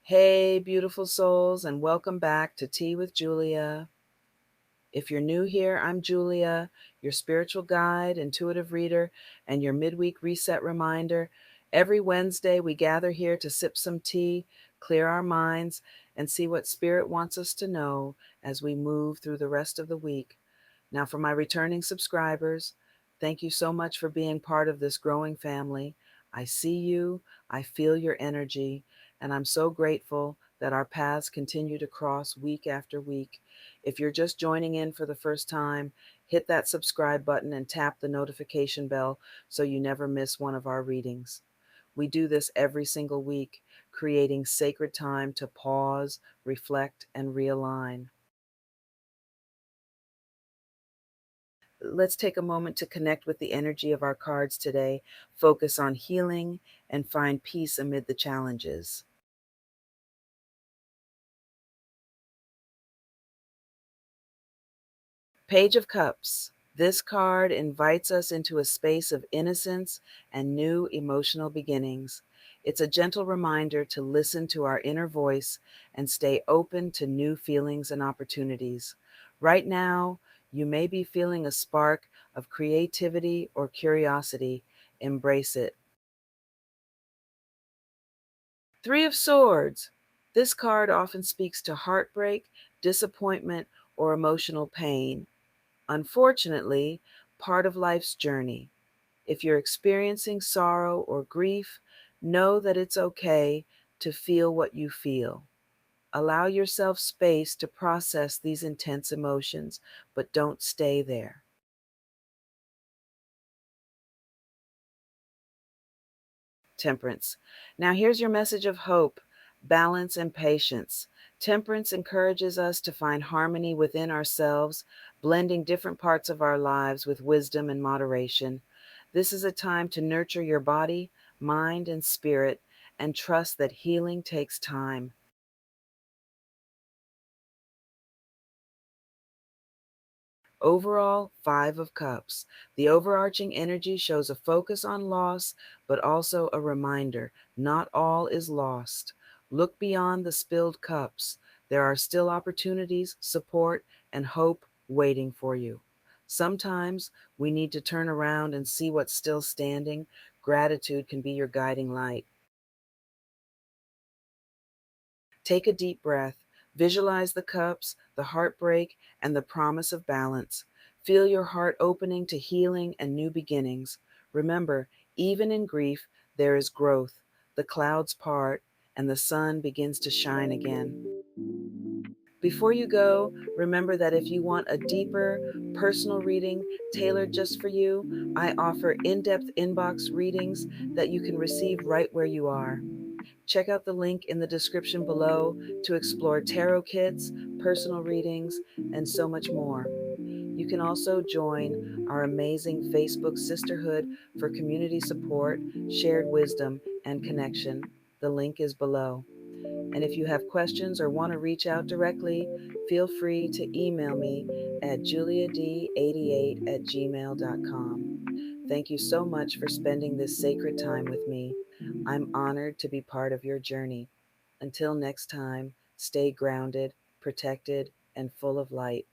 Hey, beautiful souls, and welcome back to Tea with Julia. If you're new here, I'm Julia, your spiritual guide, intuitive reader, and your midweek reset reminder. Every Wednesday, we gather here to sip some tea, clear our minds, and see what Spirit wants us to know as we move through the rest of the week. Now, for my returning subscribers, thank you so much for being part of this growing family. I see you, I feel your energy, and I'm so grateful that our paths continue to cross week after week. If you're just joining in for the first time, hit that subscribe button and tap the notification bell so you never miss one of our readings. We do this every single week, creating sacred time to pause, reflect, and realign. Let's take a moment to connect with the energy of our cards today, focus on healing, and find peace amid the challenges. Page of Cups. This card invites us into a space of innocence and new emotional beginnings. It's a gentle reminder to listen to our inner voice and stay open to new feelings and opportunities. Right now, you may be feeling a spark of creativity or curiosity. Embrace it. Three of Swords. This card often speaks to heartbreak, disappointment, or emotional pain. Unfortunately, part of life's journey. If you're experiencing sorrow or grief, know that it's okay to feel what you feel. Allow yourself space to process these intense emotions, but don't stay there. Temperance. Now, here's your message of hope, balance, and patience. Temperance encourages us to find harmony within ourselves, blending different parts of our lives with wisdom and moderation. This is a time to nurture your body, mind, and spirit, and trust that healing takes time. Overall, Five of Cups. The overarching energy shows a focus on loss, but also a reminder not all is lost. Look beyond the spilled cups. There are still opportunities, support, and hope waiting for you. Sometimes we need to turn around and see what's still standing. Gratitude can be your guiding light. Take a deep breath. Visualize the cups, the heartbreak, and the promise of balance. Feel your heart opening to healing and new beginnings. Remember, even in grief, there is growth. The clouds part, and the sun begins to shine again. Before you go, remember that if you want a deeper, personal reading tailored just for you, I offer in depth inbox readings that you can receive right where you are. Check out the link in the description below to explore tarot kits, personal readings, and so much more. You can also join our amazing Facebook sisterhood for community support, shared wisdom, and connection. The link is below. And if you have questions or want to reach out directly, feel free to email me at juliad88@gmail.com. Thank you so much for spending this sacred time with me. I'm honored to be part of your journey. Until next time, stay grounded, protected, and full of light.